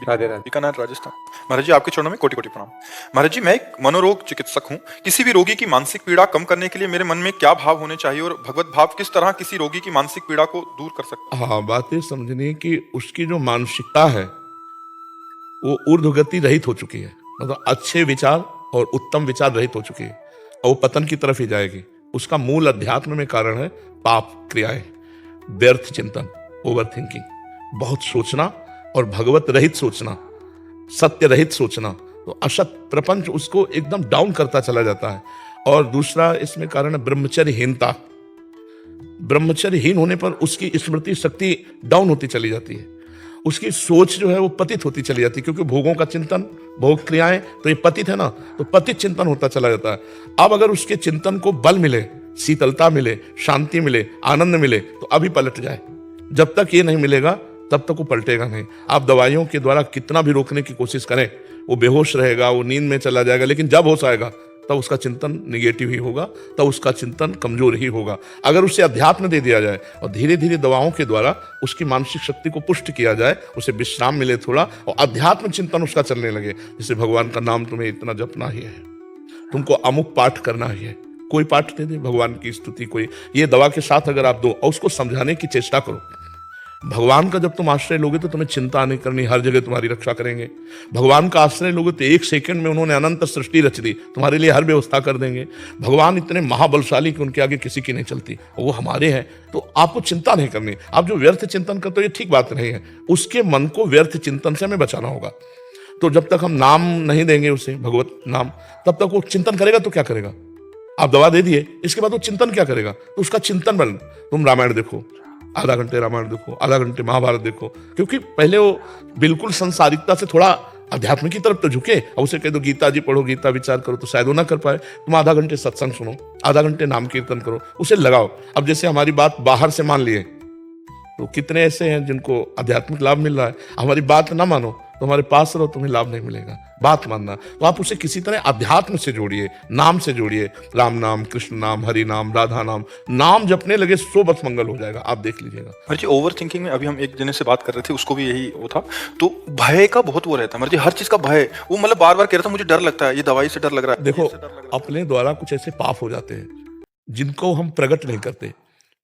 राधे राधे। बीकानेर राजस्थान। महाराज जी आपके चरणों में कोटि कोटि प्रणाम। महाराज जी मैं एक मनोरोग चिकित्सक हूँ। किसी भी रोगी की मानसिक पीड़ा कम करने के लिए मेरे मन में क्या भाव होने चाहिए और भगवत भाव किस तरह किसी रोगी की मानसिक पीड़ा को दूर कर सकता है? हाँ, बात ये समझनी कि उसकी जो मानसिकता है वो ऊर्ध्वगति रहित हो चुकी है, मतलब अच्छे विचार और उत्तम विचार रहित हो चुकी है और वो पतन की तरफ ही जाएगी। उसका मूल अध्यात्म में कारण है पाप क्रियाएं, व्यर्थ चिंतन, ओवर थिंकिंग, बहुत सोचना और भगवत रहित सोचना, सत्य रहित सोचना। तो असत प्रपंच उसको एकदम डाउन करता चला जाता है। और दूसरा इसमें कारण है ब्रह्मचर्यहीनता। ब्रह्मचर्यहीन होने पर उसकी स्मृति शक्ति डाउन होती चली जाती है, उसकी सोच जो है वो पतित होती चली जाती है, क्योंकि भोगों का चिंतन, भोग क्रियाएं, तो ये पतित है ना, तो पतित चिंतन होता चला जाता है। अब अगर उसके चिंतन को बल मिले, शीतलता मिले, शांति मिले, आनंद मिले, तो अभी पलट जाए। जब तक ये नहीं मिलेगा तब तक वो पलटेगा नहीं। आप दवाइयों के द्वारा कितना भी रोकने की कोशिश करें, वो बेहोश रहेगा, वो नींद में चला जाएगा, लेकिन जब होश आएगा तब उसका चिंतन निगेटिव ही होगा, तब उसका चिंतन कमजोर ही होगा। अगर उसे अध्यात्म दे दिया जाए और धीरे धीरे दवाओं के द्वारा उसकी मानसिक शक्ति को पुष्ट किया जाए, उसे विश्राम मिले थोड़ा और अध्यात्म चिंतन उसका चलने लगे, जैसे भगवान का नाम तुम्हें इतना जपना ही है, तुमको अमुक पाठ करना ही है, कोई पाठ दे दे भगवान की स्तुति, कोई ये दवा के साथ अगर आप दो और उसको समझाने की चेष्टा करो। भगवान का जब तुम आश्रय लोगे तो तुम्हें चिंता नहीं करनी, हर जगह तुम्हारी रक्षा करेंगे। भगवान का आश्रय लोगे तो एक सेकंड में उन्होंने अनंत सृष्टि रच दी, तुम्हारे लिए हर व्यवस्था कर देंगे। भगवान इतने महाबलशाली कि उनके आगे किसी की नहीं चलती, वो हमारे हैं, तो आपको चिंता नहीं करनी। आप जो व्यर्थ चिंतन करते हो ये ठीक बात नहीं है, उसके मन को व्यर्थ चिंतन से हमें बचाना होगा। तो जब तक हम नाम नहीं देंगे उसे, भगवत नाम, तब तक वो चिंतन करेगा तो क्या करेगा? आप दवा दे दिए, इसके बाद वो चिंतन क्या करेगा? तो उसका चिंतन बन, तुम रामायण देखो, आधा घंटे रामायण देखो, आधा घंटे महाभारत देखो, क्योंकि पहले वो बिल्कुल संसारिकता से थोड़ा अध्यात्म की तरफ तो झुके। और उसे कह दो गीता जी पढ़ो, गीता विचार करो, तो शायद वो ना कर पाए। तुम आधा घंटे सत्संग सुनो, आधा घंटे नाम कीर्तन करो, उसे लगाओ। अब जैसे हमारी बात बाहर से मान लिए, तो कितने ऐसे हैं जिनको आध्यात्मिक लाभ मिल रहा है, हमारी बात ना मानो तो हमारे पास रहो, तुम्हें लाभ नहीं मिलेगा। बात मानना, तो आप उसे किसी तरह अध्यात्म से जोड़िए, नाम से जोड़िए, राम नाम, कृष्ण नाम, हरि नाम, राधा नाम, नाम जपने लगे सो बस मंगल हो जाएगा, आप देख लीजिएगा। महाराज जी ओवर थिंकिंग में अभी हम एक जने से बात कर रहे थे, उसको भी यही वो था, तो भय का बहुत वो रहता है महाराज जी, हर चीज का भय। वो मतलब बार बार कह रहा था मुझे डर लगता है, ये दवाई से डर लग रहा है। देखो, अपने द्वारा कुछ ऐसे पाप हो जाते हैं जिनको हम प्रकट नहीं करते,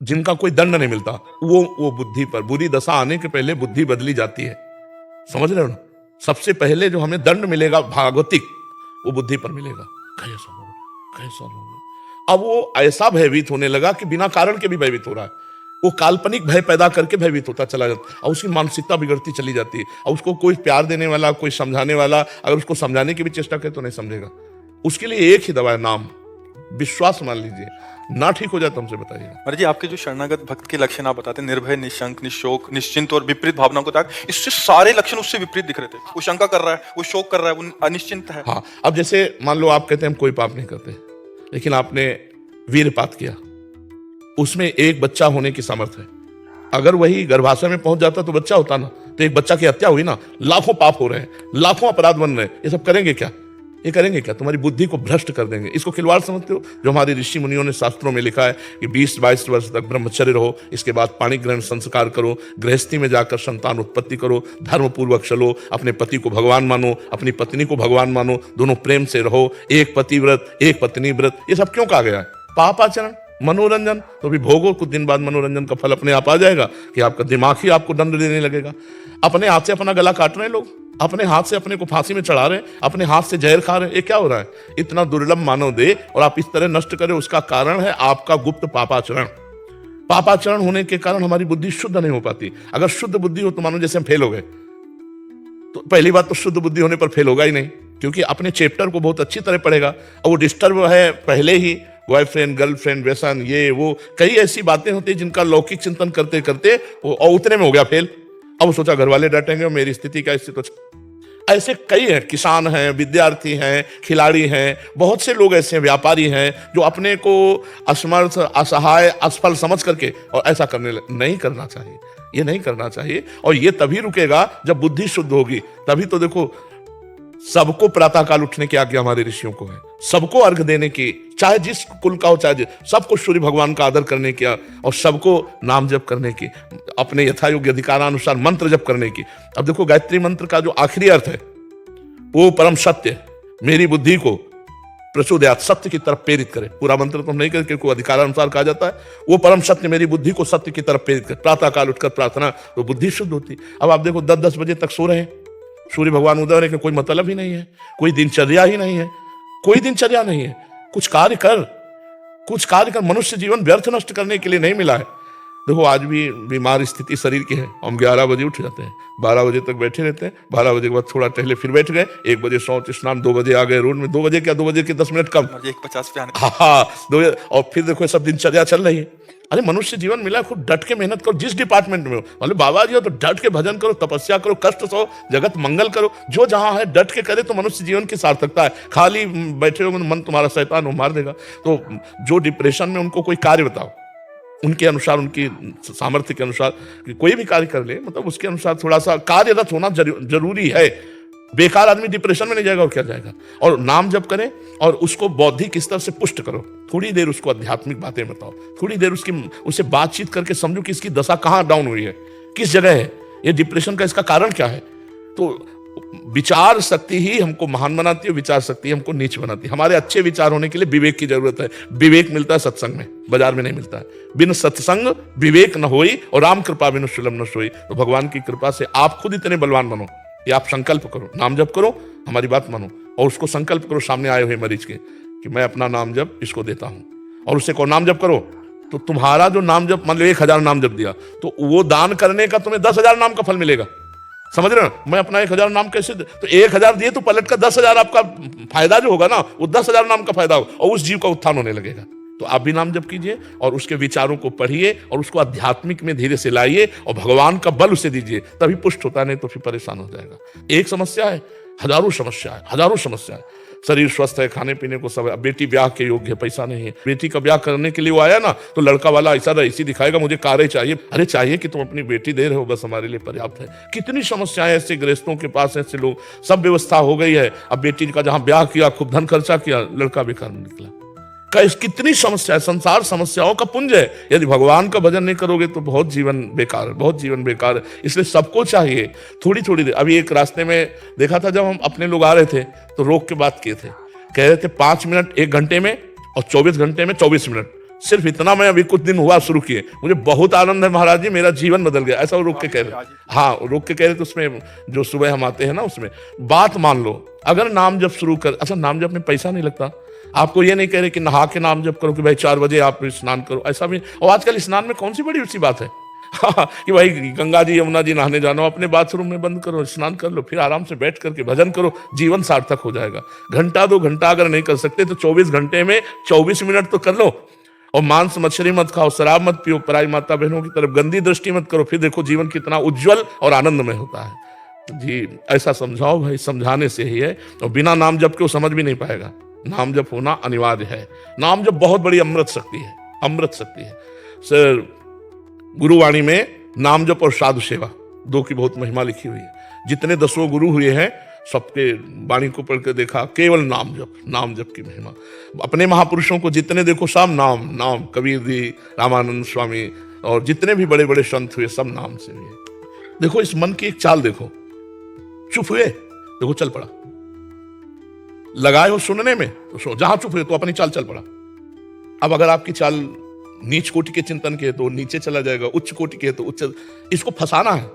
जिनका कोई दंड नहीं मिलता, वो बुद्धि पर, बुरी दशा आने के पहले बुद्धि बदली जाती है, समझ रहे हो ना? सबसे पहले जो हमें दंड मिलेगा भागवतिक, वो बुद्धि पर मिलेगा। कैसा लोग, कैसा लोग। अब वो ऐसा भयभीत होने लगा कि बिना कारण के भी भयभीत हो रहा है, वो काल्पनिक भय पैदा करके भयभीत होता चला जाता है और उसकी मानसिकता बिगड़ती चली जाती है। और उसको कोई प्यार देने वाला, कोई समझाने वाला अगर उसको समझाने की भी चेष्टा करे तो नहीं समझेगा। उसके लिए एक ही दवा है, नाम, विश्वास मान लीजिए। ना ठीक हो जाए तो हमसे बताइएगा। महाराज जी आपके जो शरणागत भक्त के लक्षण आप बताते हैं, निर्भय, निशंक, निशोक, निश्चिंत और विपरीत भावनाओं को त्याग, इससे सारे लक्षण उससे विपरीत दिख रहे थे। वो शंका कर रहा है, वो शोक कर रहा है, वो अनिश्चिंत है। हाँ, अब जैसे मान लो आप कहते हैं हम कोई पाप नहीं करते, लेकिन आपने वीरपात किया, उसमें एक बच्चा होने की सामर्थ्य है। अगर वही गर्भाशय में पहुंच जाता तो बच्चा होता ना, तो एक बच्चा की हत्या हुई ना, लाखों पाप हो रहे हैं, लाखों अपराध बन रहे हैं, ये सब करेंगे क्या? ये करेंगे क्या? तुम्हारी बुद्धि को भ्रष्ट कर देंगे। इसको खिलवाड़ समझते हो? जो हमारे ऋषि मुनियों ने शास्त्रों में लिखा है कि 20-22 वर्ष तक ब्रह्मचर्य रहो, इसके बाद पाणी ग्रहण संस्कार करो, गृहस्थी में जाकर संतान उत्पत्ति करो, धर्म पूर्वक चलो, अपने पति को भगवान मानो, अपनी पत्नी को भगवान मानो, दोनों प्रेम से रहो, एक पति व्रत, एक पत्नी व्रत। ये सब क्यों कहा गया है? पाप आचरण, मनोरंजन, तो भी भोगो, कुछ दिन बाद मनोरंजन का फल अपने आप आ जाएगा कि आपका दिमाग ही आपको दंड देने लगेगा। अपने हाथ से अपना गला काट रहे हैं लोग, अपने हाथ से अपने को फांसी में चढ़ा रहे हैं, अपने हाथ से जहर खा रहे हैं। ये क्या हो रहा है? इतना दुर्लभ मानव दे और आप इस तरह नष्ट करें, उसका कारण है आपका गुप्त पापाचरण। पापाचरण होने के कारण हमारी बुद्धि शुद्ध नहीं हो पाती। अगर शुद्ध बुद्धि हो तो मानो जैसे हम फेल हो गए, तो पहली बात तो शुद्ध बुद्धि होने पर फेल होगा ही नहीं, क्योंकि अपने चैप्टर को बहुत अच्छी तरह पढ़ेगा और वो डिस्टर्ब है पहले ही, बॉयफ्रेंड, गर्लफ्रेंड, व्यसन, ये वो कई ऐसी बातें होती है जिनका लौकिक चिंतन करते करते वो और उतने में हो गया फेल। अब सोचा घर वाले डांटेंगे और मेरी स्थिति क्या, इससे तो ऐसे कई हैं, किसान हैं, विद्यार्थी हैं, खिलाड़ी हैं, बहुत से लोग ऐसे हैं, व्यापारी हैं, जो अपने को असमर्थ, असहाय, असफल समझ करके और ऐसा नहीं करना चाहिए। ये नहीं करना चाहिए और ये तभी रुकेगा जब बुद्धि शुद्ध होगी। तभी तो देखो सबको प्रातःकाल उठने की आज्ञा हमारे ऋषियों को है, सबको अर्घ देने की, चाहे जिस कुल का हो, चाहे सबको सूर्य भगवान का आदर करने की और सबको नाम जप करने की, अपने यथायोग्य अधिकारानुसार मंत्र जप करने की। अब देखो गायत्री मंत्र का जो आखिरी अर्थ है वो परम सत्य मेरी बुद्धि को प्रचोदयात, सत्य की तरफ प्रेरित करे। पूरा मंत्र तो हम नहीं करके को अधिकारानुसार कहा जाता है, वो परम सत्य मेरी बुद्धि को सत्य की तरफ प्रेरित करे। प्रातःकाल उठकर प्रार्थना तो बुद्धि शुद्ध होती। अब आप देखो 10-10 बजे तक सो रहे हैं, सूर्य भगवान उदय होने का कोई मतलब ही नहीं है, कोई दिनचर्या ही नहीं है, कोई दिनचर्या नहीं है। कुछ कार्य कर। मनुष्य जीवन व्यर्थ नष्ट करने के लिए नहीं मिला है। देखो आज भी बीमार स्थिति शरीर की है, हम 11 बजे उठ जाते हैं, 12 बजे तक बैठे रहते हैं, 12 बजे के बाद थोड़ा टहले फिर बैठ गए, 1 बजे शौच स्नान, 2 बजे आ गए रोड में, 2 बजे क्या, 2 बजे के 10 मिनट कम, 1:50 पे आने। हाँ 2 बजे, और फिर देखो सब दिनचर्या चल रही है। अरे मनुष्य जीवन मिला, खूब डट के मेहनत करो जिस डिपार्टमेंट में हो। मतलब बाबा जी हो तो डट के भजन करो, तपस्या करो, कष्ट सहो, जगत मंगल करो, जो जहां है डट के करे तो मनुष्य जीवन की सार्थकता है। खाली बैठे हो मन तुम्हारा शैतान वो मार देगा। तो जो डिप्रेशन में, उनको कोई कार्य बताओ, उनके अनुसार, उनकी सामर्थ्य के अनुसार कोई भी कार्य कर ले, मतलब उसके अनुसार थोड़ा सा कार्यरत होना जरूरी है। बेकार आदमी डिप्रेशन में नहीं जाएगा और क्या जाएगा। और नाम जप करें और उसको बौद्धिक स्तर से पुष्ट करो। थोड़ी देर उसको आध्यात्मिक बातें बताओ, थोड़ी देर उससे बातचीत करके समझो कि इसकी दशा कहाँ डाउन हुई है, किस जगह है, ये डिप्रेशन का इसका कारण क्या है। तो विचार शक्ति ही हमको महान बनाती है, विचार शक्ति हमको नीच बनाती है। हमारे अच्छे विचार होने के लिए विवेक की जरूरत है। विवेक मिलता है सत्संग में, बाजार में नहीं मिलता है। बिन सत्संग विवेक न होई और राम कृपा बिनु सुलभ न सोई। तो भगवान की कृपा से आप खुद इतने बलवान बनो, ये आप संकल्प करो, नाम जप करो, हमारी बात मानो और उसको संकल्प करो सामने आए हुए मरीज के कि मैं अपना नाम जप इसको देता हूं, और उससे कहो नाम जप करो। तो तुम्हारा जो नाम जप, मान लो 1000 नाम जप दिया, तो वो दान करने का तुम्हें 10,000 नाम का फल मिलेगा। समझ रहे हो, मैं अपना 1000 नाम कैसे तो 1000 दिए तो पलट का 10,000 आपका फायदा जो होगा ना, वो 10,000 नाम का फायदा होगा और उस जीव का उत्थान होने लगेगा। तो आप भी नाम जप कीजिए और उसके विचारों को पढ़िए और उसको आध्यात्मिक में धीरे से लाइए और भगवान का बल उसे दीजिए, तभी पुष्ट होता, नहीं तो फिर परेशान हो जाएगा। एक समस्या है, हजारों समस्या है। शरीर स्वस्थ है, खाने पीने को सब है, बेटी ब्याह के योग्य है, पैसा नहीं है। बेटी का ब्याह करने के लिए वो आया ना, तो लड़का वाला ऐसी दिखाएगा मुझे कारें चाहिए। अरे चाहिए कि तुम अपनी बेटी दे रहे हो, बस हमारे लिए पर्याप्त है। कितनी समस्याएं ऐसे गृहस्थों के पास, ऐसे लोग, सब व्यवस्था हो गई है, अब बेटी का जहां ब्याह किया, खूब धन खर्चा किया, लड़का बेकार निकला। कितनी समस्या है, संसार समस्याओं का पुंज है। यदि भगवान का भजन नहीं करोगे तो बहुत जीवन बेकार है। इसलिए सबको चाहिए थोड़ी थोड़ी देर। अभी एक रास्ते में देखा था, जब हम अपने लोग आ रहे थे तो रोक के बात किए थे, कह रहे थे 5 मिनट 1 घंटे में और 24 घंटे में 24 मिनट, सिर्फ इतना मैं अभी कुछ दिन हुआ शुरू किए, मुझे बहुत आनंद है महाराज जी, मेरा जीवन बदल गया। ऐसा वो रोक के कह रहे, हाँ रोक के कह रहे थे। उसमें जो सुबह हम आते हैं ना, उसमें बात मान लो, अगर नाम जप शुरू कर, अच्छा नाम जप में पैसा नहीं लगता। आपको ये नहीं कह रहे कि नहा के नाम जप करो कि भाई 4 बजे आप स्नान करो, ऐसा भी। और आजकल स्नान में कौन सी बड़ी ऊंची बात है कि भाई गंगा जी यमुना जी नहाने जाना, अपने बाथरूम में बंद करो, स्नान कर लो, फिर आराम से बैठ करके भजन करो, जीवन सार्थक हो जाएगा। घंटा 2 घंटा अगर नहीं कर सकते तो 24 घंटे में 24 मिनट तो कर लो। और मांस मछली मत खाओ, शराब मत पियो, पराई माता बहनों की तरफ गंदी दृष्टि मत करो, फिर देखो जीवन कितना उज्जवल और आनंदमय होता है। जी ऐसा समझाओ भाई, समझाने से ही है। और बिना नाम जप के वो समझ भी नहीं पाएगा। नाम जप होना अनिवार्य है। नाम जप बहुत बड़ी अमृत शक्ति है। सर गुरुवाणी में नाम जप और साधु सेवा 2 की बहुत महिमा लिखी हुई है। जितने 10 गुरु हुए हैं सबके वाणी को पढ़कर देखा, केवल नाम जप की महिमा। अपने महापुरुषों को जितने देखो सब नाम, कबीर जी, रामानंद स्वामी और जितने भी बड़े बड़े संत हुए सब नाम से हुए। देखो इस मन की एक चाल देखो, चुप हुए, देखो चल पड़ा। लगाए हो सुनने में तो जहां चुप हुए तो अपनी चाल चल पड़ा। अब अगर आपकी चाल नीच कोटि के चिंतन के है तो नीचे चला जाएगा, उच्च कोटि के है तो उच्च। इसको फंसाना है।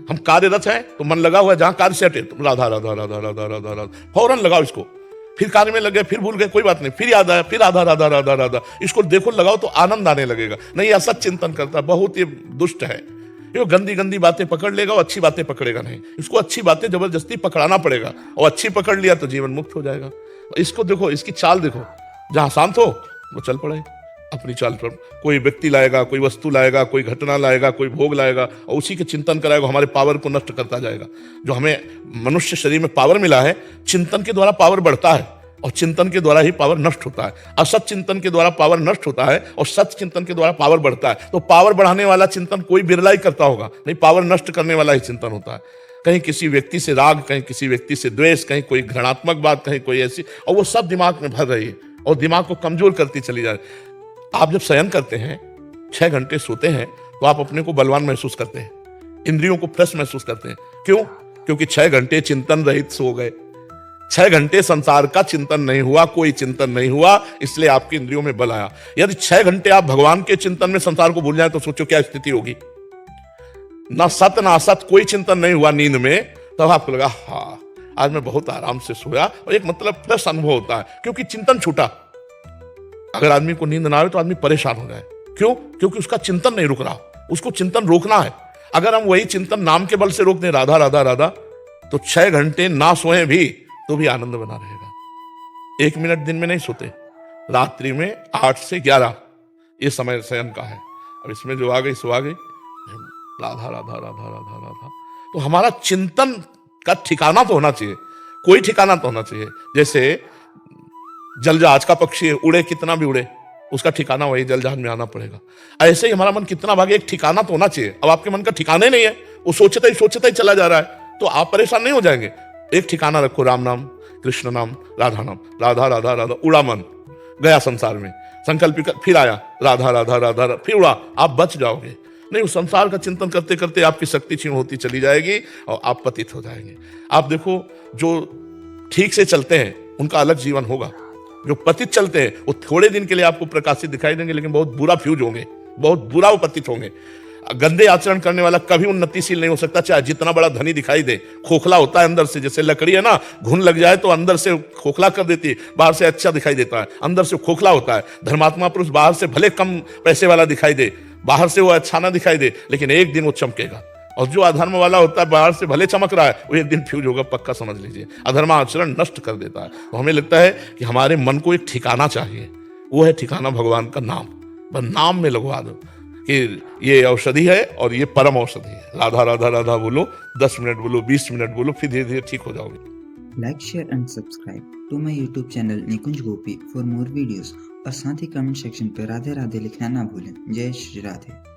हम कार्यरत हैं तो मन लगा हुआ है, जहां कार्य सेट है तो राधा राधा राधा राधा राधा राधा फौरन लगाओ इसको। फिर कार्य में लग गए, फिर भूल गए, कोई बात नहीं, फिर याद आया, फिर राधा राधा राधा राधा, इसको देखो लगाओ तो आनंद आने लगेगा। नहीं असत चिंतन करता, बहुत ही दुष्ट है। ये गंदी बातें पकड़ लेगा और अच्छी बातें पकड़ेगा नहीं। इसको अच्छी बातें जबरदस्ती पकड़ाना पड़ेगा और अच्छी पकड़ लिया तो जीवन मुक्त हो जाएगा। इसको देखो, इसकी चाल देखो, जहां शांत हो वो चल पड़े अपनी चाल पर। कोई व्यक्ति लाएगा, कोई वस्तु लाएगा, कोई घटना लाएगा, कोई भोग लाएगा और उसी के चिंतन कराएगा, हमारे पावर को नष्ट करता जाएगा। जो हमें मनुष्य शरीर में पावर मिला है, चिंतन के द्वारा पावर बढ़ता है और चिंतन के द्वारा ही पावर नष्ट होता है। असत चिंतन के द्वारा पावर नष्ट होता है और सत्य चिंतन के द्वारा पावर बढ़ता है। तो पावर बढ़ाने वाला चिंतन कोई बिरला ही करता होगा, नहीं पावर नष्ट करने वाला ही चिंतन होता है। कहीं किसी व्यक्ति से राग, कहीं किसी व्यक्ति से द्वेष, कहीं कोई घृणात्मक बात, कहीं कोई ऐसी, और वो सब दिमाग में भर रही है और दिमाग को कमजोर करती चली जा रही है। आप जब शयन करते हैं, 6 घंटे सोते हैं, तो आप अपने को बलवान महसूस करते हैं, इंद्रियों को फ्रेश महसूस करते हैं। क्यों? क्योंकि 6 घंटे चिंतन रहित सो गए। 6 घंटे संसार का चिंतन नहीं हुआ, कोई चिंतन नहीं हुआ, इसलिए आपकी इंद्रियों में बल आया। यदि 6 घंटे आप भगवान के चिंतन में संसार को भूल जाए तो सोचो क्या स्थिति होगी। ना सत ना असत, कोई चिंतन नहीं हुआ नींद में, तब आपको लगा हाँ आज मैं बहुत आराम से सोया, और एक मतलब फ्रेश अनुभव होता है, क्योंकि चिंतन छूटा। अगर आदमी को नींद ना आए तो आदमी परेशान हो जाए। क्यों? क्योंकि उसका चिंतन नहीं रुक रहा, उसको चिंतन रोकना है। अगर हम वही चिंतन नाम के बल से रोक दें, राधा राधा राधा, तो 6 घंटे ना सोए भी तो भी आनंद बना रहेगा। 1 मिनट दिन में नहीं सोते, रात्रि में 8 से 11 ये समय शयन का है। अब इसमें जो आ गई सो आ गई, राधा राधा राधा राधा राधा। तो हमारा चिंतन का ठिकाना तो होना चाहिए, कोई ठिकाना तो होना चाहिए। जैसे जलजहाज का पक्षी है, उड़े कितना भी उड़े, उसका ठिकाना वही जलजहाज में आना पड़ेगा। ऐसे ही हमारा मन कितना भागे, एक ठिकाना तो होना चाहिए। अब आपके मन का ठिकाना ही नहीं है, वो सोचता ही चला जा रहा है, तो आप परेशान नहीं हो जाएंगे। एक ठिकाना रखो, राम नाम, कृष्ण नाम, राधा नाम, राधा राधा राधा, उड़ा मन, गया संसार में, संकल्प फिर आया राधा राधा राधा, फिर उड़ा, आप बच जाओगे। नहीं, उस संसार का चिंतन करते करते आपकी शक्ति क्षीण होती चली जाएगी और आप पतित हो जाएंगे। आप देखो, जो ठीक से चलते हैं उनका अलग जीवन होगा, जो पतित चलते हैं वो थोड़े दिन के लिए आपको प्रकाशित दिखाई देंगे, लेकिन बहुत बुरा फ्यूज होंगे, बहुत बुरा वो पतित होंगे। गंदे आचरण करने वाला कभी उन्नतिशील नहीं हो सकता, चाहे जितना बड़ा धनी दिखाई दे। खोखला होता है अंदर से, जैसे लकड़ी है ना, घुन लग जाए तो अंदर से खोखला कर देती है, बाहर से अच्छा दिखाई देता है, अंदर से खोखला होता है। धर्मात्मा पुरुष बाहर से भले कम पैसे वाला दिखाई दे, बाहर से वो अच्छा ना दिखाई दे, लेकिन एक दिन वो चमकेगा। और जो अधर्म वाला होता है, बाहर से भले चमक रहा है, वो एक दिन फ्यूज होगा, पक्का समझ लीजिए। अधर्म आचरण नष्ट कर देता है। तो हमें लगता है कि हमारे मन को एक ठिकाना चाहिए, वो है ठिकाना भगवान का नाम। बस नाम में लगवा दो कि ये औषधि है और ये परम औषधि है। राधा राधा राधा बोलो, 10 मिनट बोलो, 20 मिनट बोलो, फिर धीरे धीरे ठीक हो जाओगे। Like, share and subscribe to my YouTube channel Nikunj Gopi for more videos, और साथ ही कमेंट सेक्शन पे राधे राधे लिखना ना भूलें। जय श्री राधे।